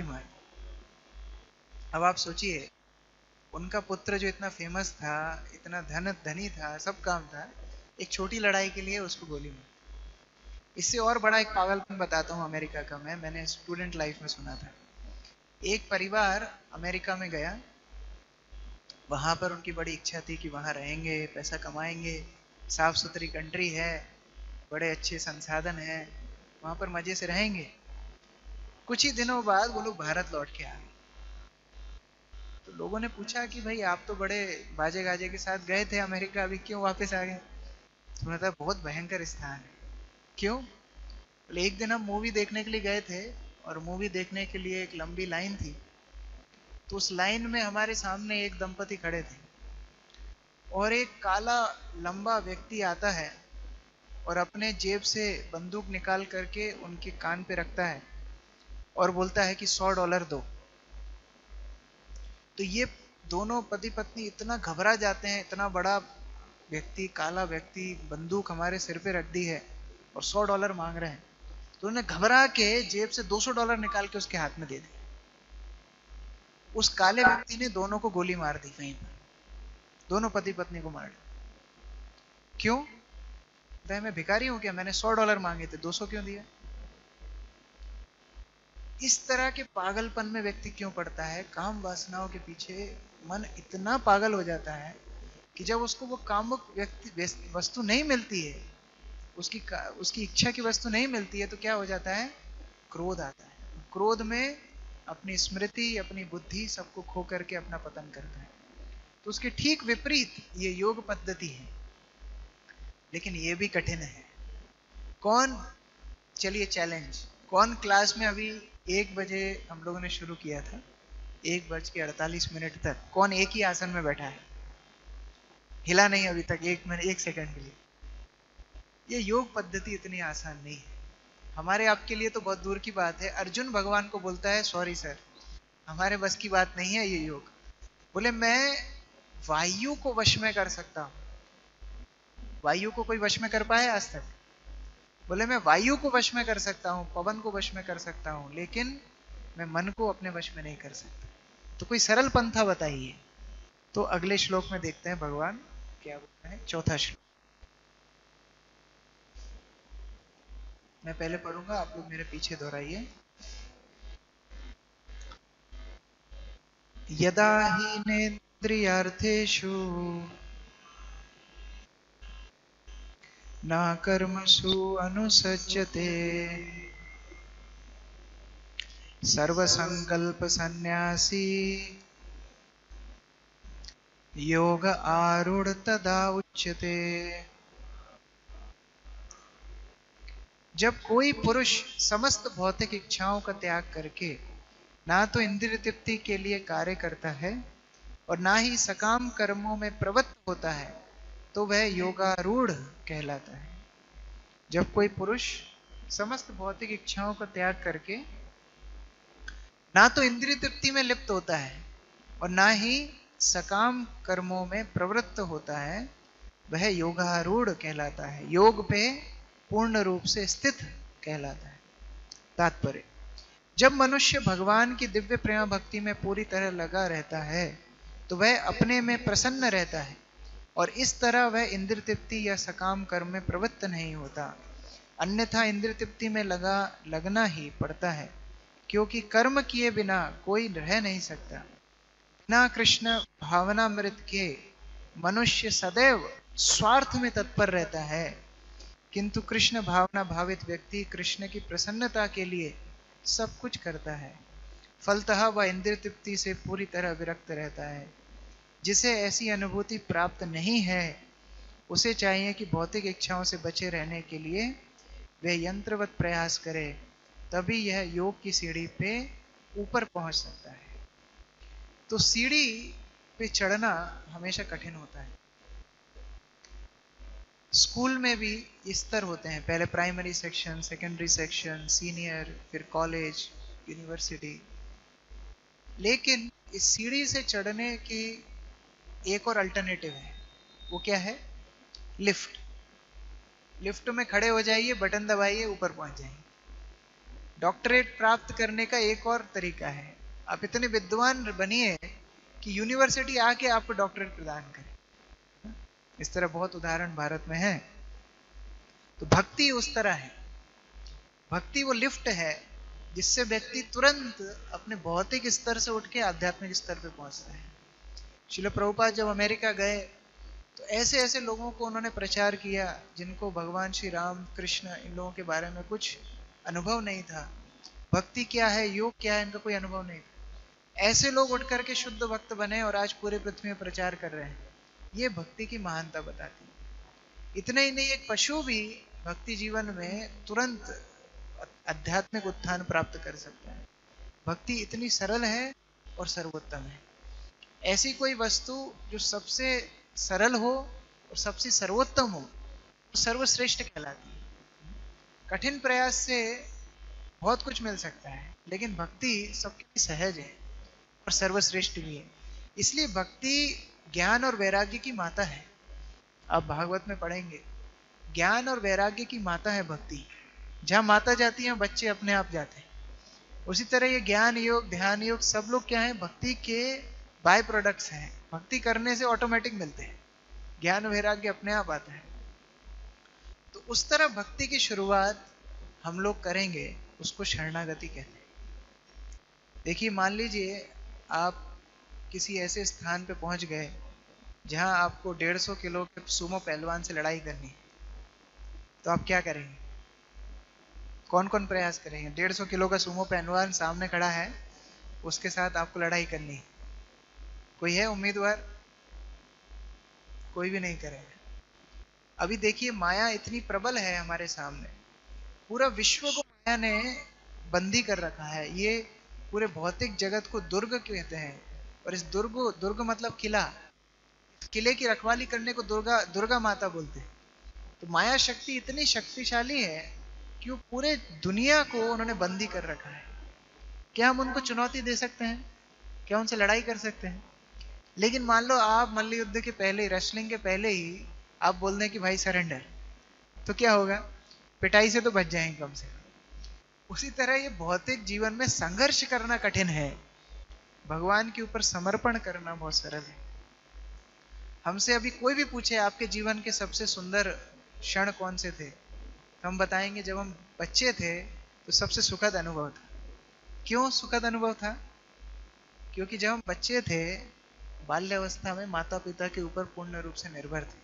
मार। अब आप सोचिए, उनका पुत्र जो इतना फेमस था, इतना धनी था, सब काम था, एक छोटी लड़ाई के लिए उसको गोली मार। इससे और बड़ा एक पागलपन बताता हूँ अमेरिका का। मैंने स्टूडेंट लाइफ में सुना था। एक परिवार अमेरिका में गया, वहां पर उनकी बड़ी इच्छा थी कि वहां रहेंगे, पैसा कमाएंगे, साफ सुथरी कंट्री है, बड़े अच्छे संसाधन है, वहां पर मजे से रहेंगे। कुछ ही दिनों बाद वो लोग भारत लौट के आ गए। तो लोगों ने पूछा कि भाई आप तो बड़े बाजे गाजे के साथ गए थे अमेरिका, अभी क्यों वापस आ गए? तो था बहुत भयंकर स्थान है। क्यों? बोले एक दिन हम मूवी देखने के लिए गए थे, और मूवी देखने के लिए एक लंबी लाइन थी। तो उस लाइन में हमारे सामने एक दंपति खड़े थे, और एक काला लंबा व्यक्ति आता है और अपने जेब से बंदूक निकाल करके उनके कान पे रखता है और बोलता है कि $100 दो। तो ये दोनों पति पत्नी इतना घबरा जाते हैं, इतना बड़ा व्यक्ति, काला व्यक्ति, बंदूक हमारे सिर पे रख दी है और $100 मांग रहे हैं। तो उन्होंने घबरा के जेब से $200 निकाल के उसके हाथ में दे दिया। उस काले व्यक्ति ने दोनों को गोली मार दी कहीं पर, दोनों पति पत्नी को मार दिया। क्यों? मैं भिखारी हूं क्या? मैंने $100 मांगे थे, 200 क्यों दिया? इस तरह के पागलपन में व्यक्ति क्यों पड़ता है? काम वासनाओं के पीछे मन इतना पागल हो जाता है कि जब उसको वो कामुक व्यक्ति वस्तु नहीं मिलती है, उसकी इच्छा की वस्तु नहीं मिलती है, तो क्या हो जाता है? क्रोध आता है। क्रोध में अपनी स्मृति, अपनी बुद्धि सबको खो करके अपना पतन करता है। तो उसके ठीक विपरीत ये योग पद्धति है, लेकिन ये भी कठिन है। कौन, चलिए चैलेंज, कौन क्लास में अभी 1 बजे हम लोगों ने शुरू किया था, 1 बज के 48 मिनट तक कौन एक ही आसन में बैठा है? हिला नहीं अभी तक 1 मिनट 1 सेकंड के लिए। ये योग पद्धति इतनी आसान नहीं है। हमारे आपके लिए तो बहुत दूर की बात है। अर्जुन भगवान को बोलता है, सॉरी सर, हमारे बस की बात नहीं है ये योग। बोले मैं वायु को वश में कर सकता हूं। वायु को कोई वश में कर पाया आज तक? बोले मैं वायु को वश में कर सकता हूं, पवन को वश में कर सकता हूं, लेकिन मैं मन को अपने वश में नहीं कर सकता। तो कोई सरल पंथा बताइए। तो अगले श्लोक में देखते हैं भगवान क्या बोलते हैं। चौथा श्लोक मैं पहले पढ़ूंगा, आप लोग मेरे पीछे दोहराइए। यदा हीनेन्द्रियार्थेषु न कर्मसु अनुसज्जते सर्वसंकल्प सन्यासी योग आरूढ़ तदा उच्यते। जब कोई पुरुष समस्त भौतिक इच्छाओं का त्याग करके ना तो इंद्रिय तृप्ति के लिए कार्य करता है और ना ही सकाम कर्मों में प्रवृत्त होता है, तो वह योगारूढ़ कहलाता है। जब कोई पुरुष समस्त भौतिक इच्छाओं का त्याग करके ना तो इंद्रिय तृप्ति में लिप्त होता है और ना ही सकाम कर्मों में प्रवृत्त होता है, वह योगारूढ़ कहलाता है, योग पे पूर्ण रूप से स्थित कहलाता है। तात्पर्य, जब मनुष्य भगवान की दिव्य प्रेम भक्ति में पूरी तरह लगा रहता है तो वह अपने में प्रसन्न रहता है, और इस तरह वह इंद्रिय तृप्ति या सकाम कर्म में प्रवृत्त नहीं होता। अन्यथा इंद्रिय तृप्ति में लगना ही पड़ता है, क्योंकि कर्म किए बिना कोई रह नहीं सकता। बिना कृष्ण भावनामृत के मनुष्य सदैव स्वार्थ में तत्पर रहता है, किंतु कृष्ण भावना भावित व्यक्ति कृष्ण की प्रसन्नता के लिए सब कुछ करता है। फलतः वह इंद्रिय तृप्ति से पूरी तरह विरक्त रहता है। जिसे ऐसी अनुभूति प्राप्त नहीं है, उसे चाहिए कि भौतिक इच्छाओं से बचे रहने के लिए वह यंत्रवत प्रयास करे, तभी यह योग की सीढ़ी पे ऊपर पहुंच सकता है। तो सीढ़ी पे चढ़ना हमेशा कठिन होता है। स्कूल में भी स्तर होते हैं, पहले primary section, secondary section, senior, फिर कॉलेज, यूनिवर्सिटी। लेकिन इस सीढ़ी से चढ़ने की एक और अल्टरनेटिव है। वो क्या है? लिफ्ट। लिफ्ट में खड़े हो जाइए, बटन दबाइए, ऊपर पहुंच जाएंगे। डॉक्टरेट प्राप्त करने का एक और तरीका है, आप इतने विद्वान बनिए कि यूनिवर्सिटी आके आपको डॉक्टरेट प्रदान करे। इस तरह बहुत उदाहरण भारत में है। तो भक्ति उस तरह है, भक्ति वो लिफ्ट है जिससे व्यक्ति तुरंत अपने भौतिक स्तर से उठ के आध्यात्मिक स्तर पे पहुंचता है। श्रील प्रभुपाद जब अमेरिका गए तो ऐसे ऐसे लोगों को उन्होंने प्रचार किया जिनको भगवान श्री राम कृष्ण इन लोगों के बारे में कुछ अनुभव नहीं था, भक्ति क्या है, योग क्या है, इनका कोई अनुभव नहीं था। ऐसे लोग उठ करके शुद्ध भक्त बने और आज पूरे पृथ्वी में प्रचार कर रहे हैं। ये भक्ति की महानता बताती है। इतना ही नहीं, एक पशु भी भक्ति जीवन में तुरंत आध्यात्मिक उत्थान प्राप्त कर सकता है। भक्ति इतनी सरल है और सर्वोत्तम है। ऐसी कोई वस्तु जो सबसे सरल हो और सबसे सर्वोत्तम हो तो सर्वश्रेष्ठ कहलाती है। कठिन प्रयास से बहुत कुछ मिल सकता है, लेकिन भक्ति सबकी सहज है और सर्वश्रेष्ठ भी है। इसलिए भक्ति ज्ञान और वैराग्य की माता है। आप भागवत में पढ़ेंगे, ज्ञान और वैराग्य की माता है भक्ति। जहां माता जाती है बच्चे अपने आप जाते हैं। उसी तरह ये ज्ञान योग ध्यान योग सब लोग क्या है, भक्ति के बाय प्रोडक्ट्स हैं। भक्ति करने से ऑटोमेटिक मिलते हैं, ज्ञान वैराग्य अपने आप आता है। तो उस तरह भक्ति की शुरुआत हम लोग करेंगे, उसको शरणागति कहते हैं। देखिए, मान लीजिए आप किसी ऐसे स्थान पे पहुंच गए जहां आपको 150 किलो के सुमो पहलवान से लड़ाई करनी है, तो आप क्या करेंगे? कौन कौन प्रयास करेंगे? 150 किलो का सुमो पहलवान सामने खड़ा है, उसके साथ आपको लड़ाई करनी है। कोई है उम्मीदवार? कोई भी नहीं करेगा। अभी देखिए, माया इतनी प्रबल है हमारे सामने, पूरा विश्व को माया ने बंदी कर रखा है। ये पूरे भौतिक जगत को दुर्ग कहते हैं, और इस दुर्ग मतलब किला, इस किले की रखवाली करने को दुर्गा माता बोलते हैं। तो माया शक्ति इतनी शक्तिशाली है कि वो पूरे दुनिया को उन्होंने बंदी कर रखा है। क्या हम उनको चुनौती दे सकते हैं? क्या उनसे लड़ाई कर सकते हैं? लेकिन मान लो आप मल्ल युद्ध के पहले ही, रेसलिंग के पहले ही आप बोल दें कि भाई सरेंडर, तो क्या होगा? पिटाई से तो बच जाएंगे कम से कम। उसी तरह ये भौतिक जीवन में संघर्ष करना कठिन है, भगवान के ऊपर समर्पण करना बहुत सरल है। हमसे अभी कोई भी पूछे आपके जीवन के सबसे सुंदर क्षण कौन से थे, तो हम बताएंगे जब हम बच्चे थे तो सबसे सुखद अनुभव था। क्यों सुखद अनुभव था? क्योंकि जब हम बच्चे थे, बाल्यावस्था में माता पिता के ऊपर पूर्ण रूप से निर्भर थे।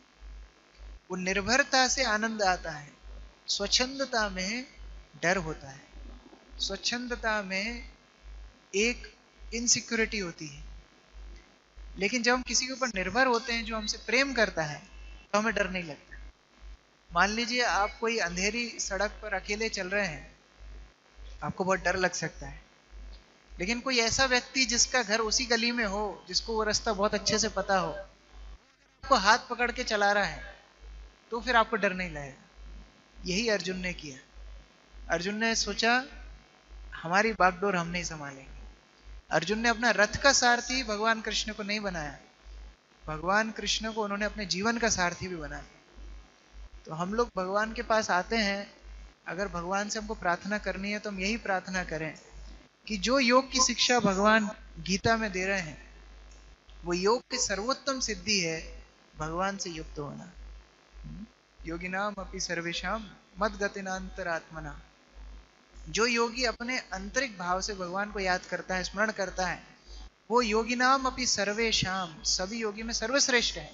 वो निर्भरता से आनंद आता है, स्वच्छंदता में डर होता है, स्वच्छंदता में एक इनसिक्योरिटी होती है। लेकिन जब हम किसी के ऊपर निर्भर होते हैं जो हमसे प्रेम करता है, तो हमें डर नहीं लगता। मान लीजिए आप कोई अंधेरी सड़क पर अकेले चल रहे हैं, आपको बहुत डर लग सकता है। लेकिन कोई ऐसा व्यक्ति जिसका घर उसी गली में हो, जिसको वो रास्ता बहुत अच्छे से पता हो, आपको हाथ पकड़ के चला रहा है, तो फिर आपको डर नहीं लगेगा। यही अर्जुन ने किया। अर्जुन ने सोचा हमारी बागडोर हम नहीं संभालेंगे। अर्जुन ने अपना रथ का सारथी भगवान कृष्ण को नहीं बनाया, भगवान कृष्ण को उन्होंने अपने जीवन का सारथी भी बनाया। तो हम लोग भगवान के पास आते हैं, अगर भगवान से हमको प्रार्थना करनी है तो हम यही प्रार्थना करें कि जो योग की शिक्षा भगवान गीता में दे रहे हैं, वो योग की सर्वोत्तम सिद्धि है भगवान से युक्त होना। योगिनाम अपि सर्वेशाम मद्गतिनांतरात्मना। जो योगी अपने आंतरिक भाव से भगवान को याद करता है, स्मरण करता है, वो योगिनाम अपि सर्वेशाम, सभी योगी में सर्वश्रेष्ठ है,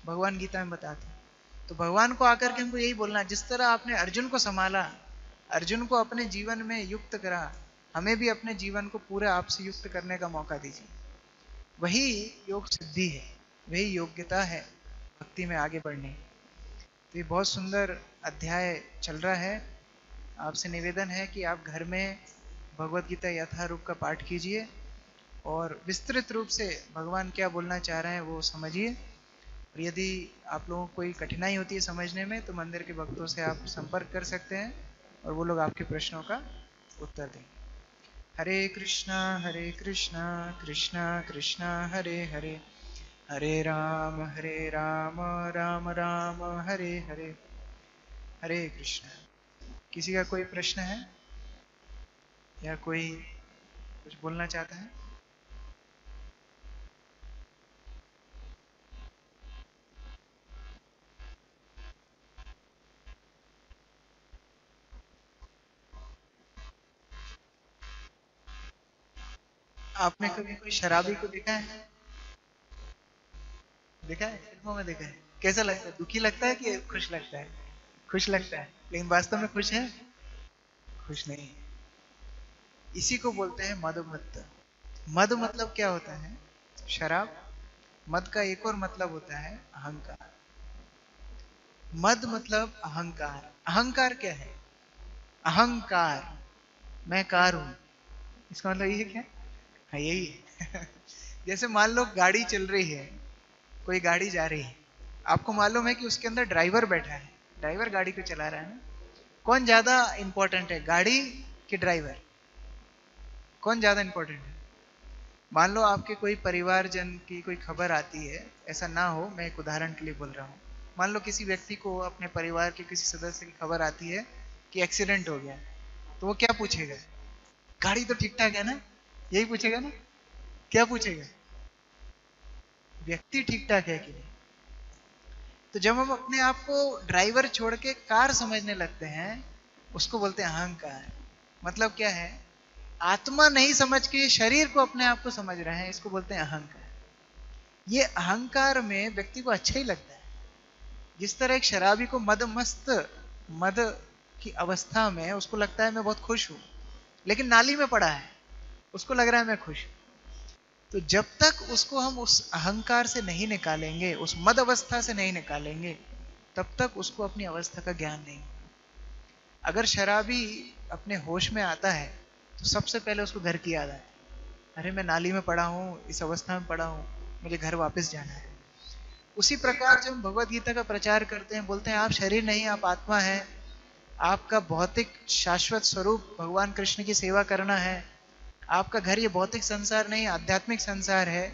भगवान गीता में बताते हैं। तो भगवान को आकर के हमको यही बोलना, जिस तरह आपने अर्जुन को संभाला, अर्जुन को अपने जीवन में युक्त करा, हमें भी अपने जीवन को पूरा आपसे युक्त करने का मौका दीजिए। वही योग सिद्धि है, वही योग्यता है भक्ति में आगे बढ़ने। तो ये बहुत सुंदर अध्याय चल रहा है। आपसे निवेदन है कि आप घर में भगवत गीता यथारूप का पाठ कीजिए और विस्तृत रूप से भगवान क्या बोलना चाह रहे हैं वो समझिए। और यदि आप लोगों को कोई कठिनाई होती है समझने में, तो मंदिर के भक्तों से आप संपर्क कर सकते हैं और वो लोग आपके प्रश्नों का उत्तर देंगे। हरे कृष्णा कृष्णा कृष्णा हरे हरे, हरे राम राम राम हरे हरे, हरे कृष्णा। किसी का कोई प्रश्न है? या कोई कुछ बोलना चाहता है? आपने कभी कोई शराबी को देखा है? देखा है, फिल्मों में देखा है। कैसा लगता है? दुखी लगता है कि खुश लगता है? खुश लगता है, लेकिन वास्तव में खुश है? खुश नहीं है। इसी को बोलते हैं मदमत्त। मद मतलब क्या होता है? शराब। मद का एक और मतलब होता है अहंकार। मद मतलब अहंकार। अहंकार क्या है? अहंकार, मैं कार हूं, इसका मतलब ये क्या? हाँ, यही है। जैसे मान लो गाड़ी चल रही है, कोई गाड़ी जा रही है, आपको मालूम है कि उसके अंदर ड्राइवर बैठा है, ड्राइवर गाड़ी को चला रहा है ना। कौन ज्यादा इंपॉर्टेंट है, गाड़ी कि ड्राइवर? कौन ज्यादा इंपॉर्टेंट है? मान लो आपके कोई परिवारजन की कोई खबर आती है, ऐसा ना हो, मैं एक उदाहरण के लिए बोल रहा हूँ। मान लो किसी व्यक्ति को अपने परिवार के किसी सदस्य की खबर आती है कि एक्सीडेंट हो गया, तो वो क्या पूछेगा? गाड़ी तो ठीक ठाक है ना, यही पूछेगा ना? क्या पूछेगा? व्यक्ति ठीक ठाक है कि नहीं। तो जब हम अपने आप को ड्राइवर छोड़ के कार समझने लगते हैं, उसको बोलते हैं अहंकार। मतलब क्या है? आत्मा नहीं समझ के शरीर को अपने आप को समझ रहे हैं, इसको बोलते हैं अहंकार। ये अहंकार में व्यक्ति को अच्छा ही लगता है। जिस तरह एक शराबी को मदमस्त, मद की अवस्था में उसको लगता है मैं बहुत खुश हूं, लेकिन नाली में पड़ा है, उसको लग रहा है मैं खुश हूं। तो जब तक उसको हम उस अहंकार से नहीं निकालेंगे, उस मद अवस्था से नहीं निकालेंगे, तब तक उसको अपनी अवस्था का ज्ञान नहीं। अगर शराबी अपने होश में आता है, तो सबसे पहले उसको घर की याद आती है। अरे मैं नाली में पड़ा हूं, इस अवस्था में पड़ा हूं, मुझे घर वापस जाना है। उसी प्रकार जब हम भगवत गीता का प्रचार करते हैं, बोलते हैं आप शरीर नहीं, आप आत्मा है, आपका भौतिक शाश्वत स्वरूप भगवान कृष्ण की सेवा करना है, आपका घर ये भौतिक संसार नहीं आध्यात्मिक संसार है,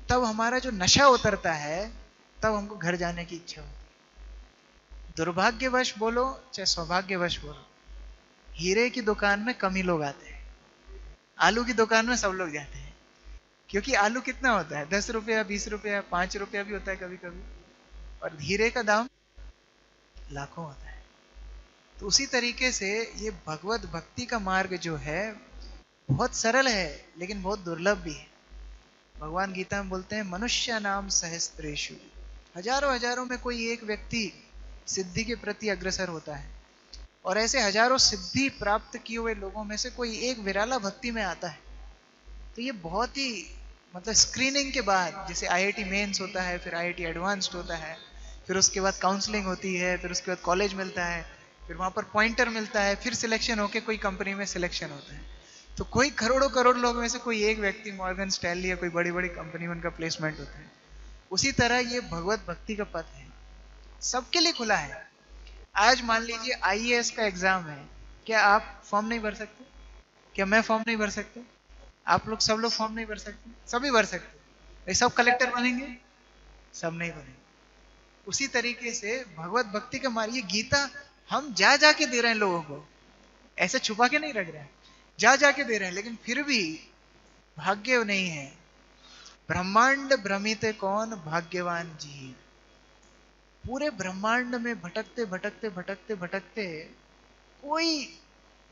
तब हमारा जो नशा उतरता है, तब हमको घर जाने की इच्छा होती है। दुर्भाग्यवश बोलो चाहे सौभाग्यवश बोलो, हीरे की दुकान में कम ही लोग आते हैं, आलू की दुकान में सब लोग जाते हैं। क्योंकि आलू कितना होता है? 10 रुपया, 20 रुपया, 5 रुपया भी होता है कभी कभी, और हीरे का दाम लाखों होता है। तो उसी तरीके से ये भगवत भक्ति का मार्ग जो है बहुत सरल है, लेकिन बहुत दुर्लभ भी है। भगवान गीता में बोलते हैं मनुष्य नाम सहस्त्रेषु, हजारों हजारों में कोई एक व्यक्ति सिद्धि के प्रति अग्रसर होता है, और ऐसे हजारों सिद्धि प्राप्त किए हुए लोगों में से कोई एक विराला भक्ति में आता है। तो ये बहुत ही, मतलब स्क्रीनिंग के बाद, जैसे आईआईटी मेंस होता है, फिर आईआईटी एडवांस्ड होता है, फिर उसके बाद काउंसलिंग होती है, फिर उसके बाद कॉलेज मिलता है, फिर वहां पर पॉइंटर मिलता है, फिर सिलेक्शन होके कोई कंपनी में सिलेक्शन होता है। तो कोई करोड़ों करोड़ लोगों में से कोई एक व्यक्ति, मॉर्गन स्टैनली या कोई बड़ी बड़ी कंपनी में उनका प्लेसमेंट होता है। उसी तरह ये भगवत भक्ति का पथ है, सबके लिए खुला है। आज मान लीजिए आईएएस का एग्जाम है, क्या आप फॉर्म नहीं भर सकते? क्या मैं फॉर्म नहीं भर सकते? आप लोग, सब लोग फॉर्म नहीं भर सकते? सभी भर सकते। ये सब कलेक्टर बनेंगे? सब नहीं बनेंगे। उसी तरीके से भगवत भक्ति का मार्ग, ये गीता हम जा जाके दे रहे हैं लोगों को, ऐसे छुपा के नहीं रख रहे हैं, जा जाके दे रहे हैं, लेकिन फिर भी भाग्य नहीं है। ब्रह्मांड भ्रमित कौन भाग्यवान जी। पूरे ब्रह्मांड में भटकते भटकते भटकते भटकते कोई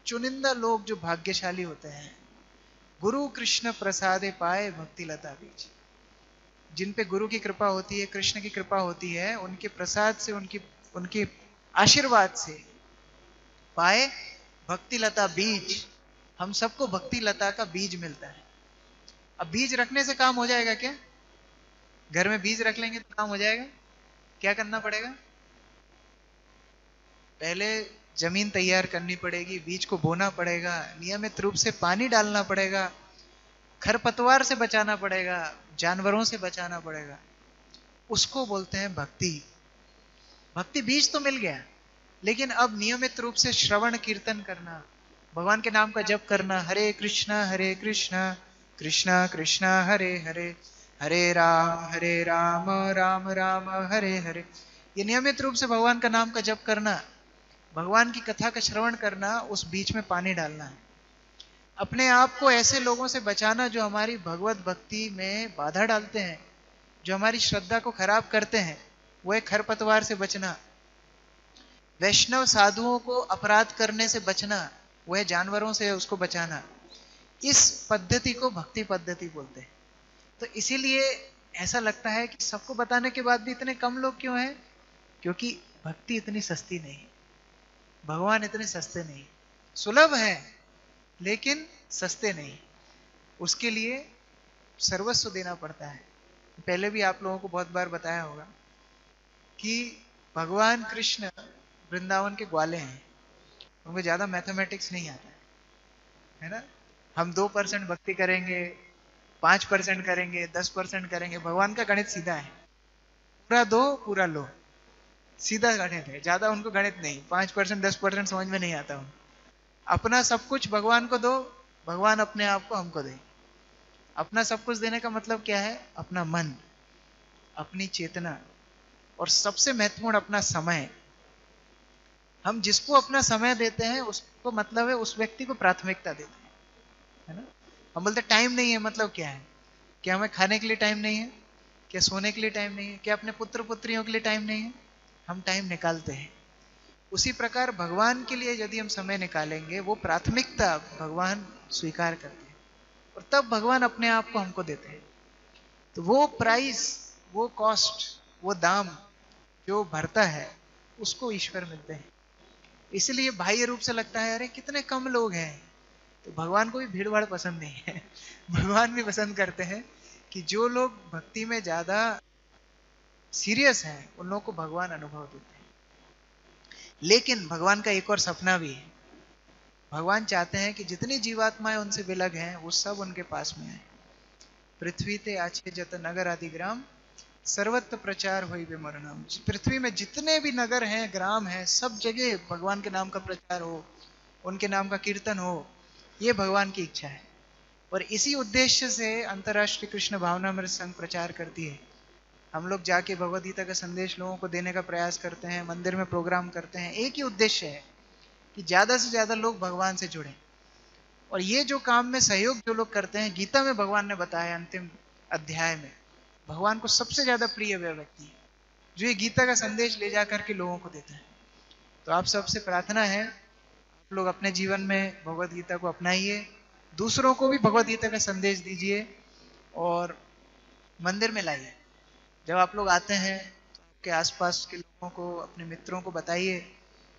चुनिंदा लोग जो भाग्यशाली होते हैं, गुरु कृष्ण प्रसादे पाए भक्ति लता बीज। जिन पे गुरु की कृपा होती है, कृष्ण की कृपा होती है, उनके प्रसाद से, उनकी उनके आशीर्वाद से पाए भक्ति लता बीज। हम सबको भक्ति लता का बीज मिलता है। अब बीज रखने से काम हो जाएगा क्या? घर में बीज रख लेंगे तो काम हो जाएगा? क्या करना पड़ेगा? पहले जमीन तैयार करनी पड़ेगी, बीज को बोना पड़ेगा, नियमित रूप से पानी डालना पड़ेगा, खरपतवार से बचाना पड़ेगा, जानवरों से बचाना पड़ेगा। उसको बोलते हैं भक्ति। भक्ति बीज तो मिल गया, लेकिन अब नियमित रूप से श्रवण कीर्तन करना, भगवान के नाम का जप करना, हरे कृष्णा कृष्णा कृष्णा हरे हरे, हरे राम राम राम हरे हरे। ये नियमित रूप से भगवान का नाम का जप करना, भगवान की कथा का श्रवण करना, उस बीच में पानी डालना है। अपने आप को ऐसे लोगों से बचाना जो हमारी भगवत भक्ति में बाधा डालते हैं, जो हमारी श्रद्धा को खराब करते हैं, वो एक खरपतवार से बचना। वैष्णव साधुओं को अपराध करने से बचना, वह जानवरों से उसको बचाना। इस पद्धति को भक्ति पद्धति बोलते हैं। तो इसीलिए ऐसा लगता है कि सबको बताने के बाद भी इतने कम लोग क्यों हैं? क्योंकि भक्ति इतनी सस्ती नहीं, भगवान इतने सस्ते नहीं, सुलभ है लेकिन सस्ते नहीं। उसके लिए सर्वस्व देना पड़ता है। पहले भी आप लोगों को बहुत बार बताया होगा कि भगवान कृष्ण वृंदावन के ग्वाले हैं, उनको ज्यादा मैथमेटिक्स नहीं आता है ना। हम 2% भक्ति करेंगे, 5% करेंगे, 10% करेंगे। भगवान का गणित सीधा है, पूरा दो पूरा लो, सीधा गणित है। ज्यादा उनको गणित नहीं, 5% 10% समझ में नहीं आता उनको। अपना सब कुछ भगवान को दो, भगवान अपने आप को हमको दे। अपना सब कुछ देने का मतलब क्या है? अपना मन, अपनी चेतना, और सबसे महत्वपूर्ण अपना समय। हम जिसको अपना समय देते हैं उसको मतलब है उस व्यक्ति को प्राथमिकता देते हैं, है ना। हम बोलते टाइम नहीं है, मतलब क्या है? क्या हमें खाने के लिए टाइम नहीं है? क्या सोने के लिए टाइम नहीं है? क्या अपने पुत्र पुत्रियों के लिए टाइम नहीं है? हम टाइम निकालते हैं। उसी प्रकार भगवान के लिए यदि हम समय निकालेंगे, वो प्राथमिकता भगवान स्वीकार करते हैं, और तब भगवान अपने आप को हमको देते हैं। तो वो प्राइस, वो कॉस्ट, वो दाम जो भरता है उसको ईश्वर मिलते हैं। इसलिए बाह्य रूप से लगता है अरे कितने कम लोग हैं, तो भगवान को भी भीड़ भाड़ पसंद नहीं है। भगवान भी पसंद करते हैं कि जो लोग भक्ति में ज्यादा सीरियस हैं उन लोगों को भगवान अनुभव देते हैं। लेकिन भगवान का एक और सपना भी है। भगवान चाहते हैं कि जितनी जीवात्माएं उनसे विलग हैं वो सब उनके पास में आए। पृथ्वी ते आछे जत नगर आदि ग्राम, सर्वत्र प्रचार हुई विमर नाम। पृथ्वी में जितने भी नगर हैं, ग्राम हैं, सब जगह भगवान के नाम का प्रचार हो, उनके नाम का कीर्तन हो, ये भगवान की इच्छा है। और इसी उद्देश्य से अंतर्राष्ट्रीय कृष्ण भावनामृत संघ प्रचार करती है। हम लोग जाके भगवद गीता का संदेश लोगों को देने का प्रयास करते हैं, मंदिर में प्रोग्राम करते हैं। एक ही उद्देश्य है कि ज्यादा से ज्यादा लोग भगवान से जुड़े। और ये जो काम में सहयोग जो लोग करते हैं, गीता में भगवान ने बताया अंतिम अध्याय में, भगवान को सबसे ज्यादा प्रिय वह व्यक्ति है जो ये गीता का संदेश ले जाकर के लोगों को देता है। तो आप सबसे प्रार्थना है, आप लोग अपने जीवन में भगवद गीता को अपनाइए, दूसरों को भी भगवद गीता का संदेश दीजिए और मंदिर में लाइए। जब आप लोग आते हैं तो आपके आसपास के लोगों को, अपने मित्रों को बताइए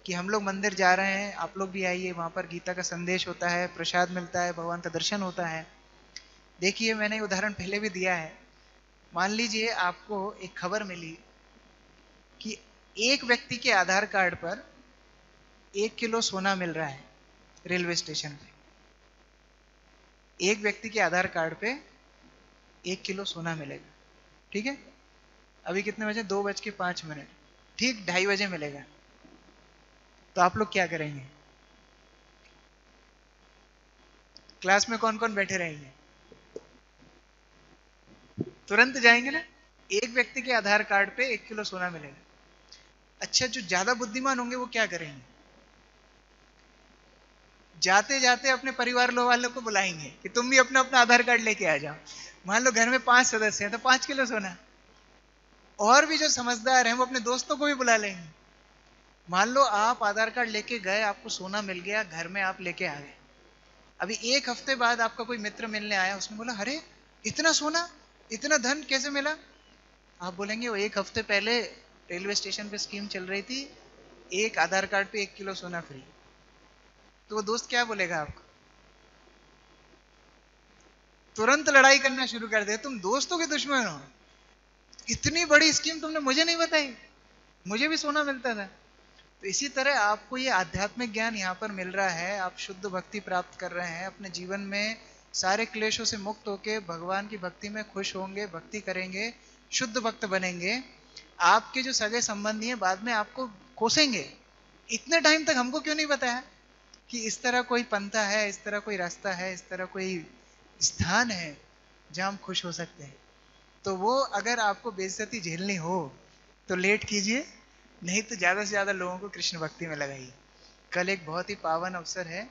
कि हम लोग मंदिर जा रहे हैं, आप लोग भी आइए। वहां पर गीता का संदेश होता है, प्रसाद मिलता है, भगवान का दर्शन होता है। देखिए, मैंने उदाहरण पहले भी दिया है। मान लीजिए आपको एक खबर मिली कि एक व्यक्ति के आधार कार्ड पर 1 किलो सोना मिल रहा है रेलवे स्टेशन पे। एक व्यक्ति के आधार कार्ड पे 1 किलो सोना मिलेगा, ठीक है। अभी कितने बजे? 2:05। ठीक 2:30 मिलेगा। तो आप लोग क्या करेंगे? क्लास में कौन कौन बैठे रहेंगे? तुरंत जाएंगे ना। एक व्यक्ति के आधार कार्ड पे 1 किलो सोना मिलेगा। अच्छा, जो ज्यादा बुद्धिमान होंगे वो क्या करेंगे? जाते जाते अपने परिवार वालों को बुलाएंगे कि तुम भी अपना अपना आधार कार्ड लेके आ जाओ। मान लो घर में 5 सदस्य हैं तो 5 किलो सोना। और भी जो समझदार हैं वो अपने दोस्तों को भी बुला लेंगे। मान लो आप आधार कार्ड लेके गए, आपको सोना मिल गया, घर में आप लेके आ गए। अभी 1 हफ्ते बाद आपका कोई मित्र मिलने आया, उसने बोला अरे इतना सोना, इतना धन कैसे मिला? आप बोलेंगे वो 1 हफ्ते पहले रेलवे स्टेशन पे स्कीम चल रही थी, एक आधार कार्ड पे 1 किलो सोना फ्री। तो वो दोस्त क्या बोलेगा आपको? तुरंत लड़ाई करना शुरू कर दे, तुम दोस्तों के दुश्मन हो, इतनी बड़ी स्कीम तुमने मुझे नहीं बताई, मुझे भी सोना मिलता था। तो इसी तरह आपको ये आध्यात्मिक ज्ञान यहाँ पर मिल रहा है, आप शुद्ध भक्ति प्राप्त कर रहे हैं, अपने जीवन में सारे क्लेशों से मुक्त होकर भगवान की भक्ति में खुश होंगे, भक्ति करेंगे, शुद्ध भक्त बनेंगे। आपके जो सगे संबंधी हैं बाद में आपको कोसेंगे, इतने टाइम तक हमको क्यों नहीं बताया कि इस तरह कोई पंथा है, इस तरह कोई रास्ता है, इस तरह कोई स्थान है जहां हम खुश हो सकते हैं। तो वो अगर आपको बेइज्जती झेलनी हो तो लेट कीजिए, नहीं तो ज्यादा से ज्यादा लोगों को कृष्ण भक्ति में लगाइए। कल एक बहुत ही पावन अवसर है,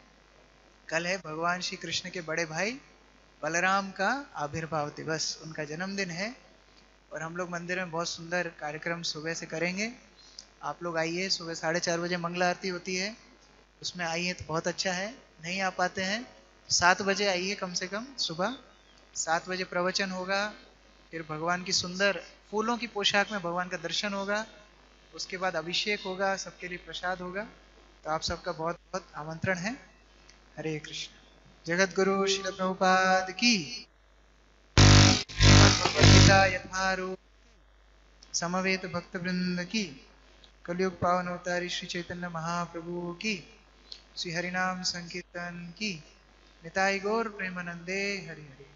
कल है भगवान श्री कृष्ण के बड़े भाई बलराम का आविर्भाव दिवस, उनका जन्मदिन है। और हम लोग मंदिर में बहुत सुंदर कार्यक्रम सुबह से करेंगे। आप लोग आइए, सुबह 4:30 बजे मंगला आरती होती है, उसमें आइए तो बहुत अच्छा है। नहीं आ पाते हैं 7 बजे आइए, कम से कम सुबह 7 बजे प्रवचन होगा। फिर भगवान की सुंदर फूलों की पोशाक में भगवान का दर्शन होगा। उसके बाद अभिषेक होगा, सबके लिए प्रसाद होगा। तो आप सबका बहुत बहुत आमंत्रण है। हरे कृष्ण। जगत गुरु श्रील प्रभुपाद की, भगवद गीता यथारूप समवेत भक्त वृंद की, कलयुग पावन अवतारी श्री चैतन्य महाप्रभु की, श्री हरिनाम संकीर्तन की, निताई गौर प्रेमानंदे। हरि हरि।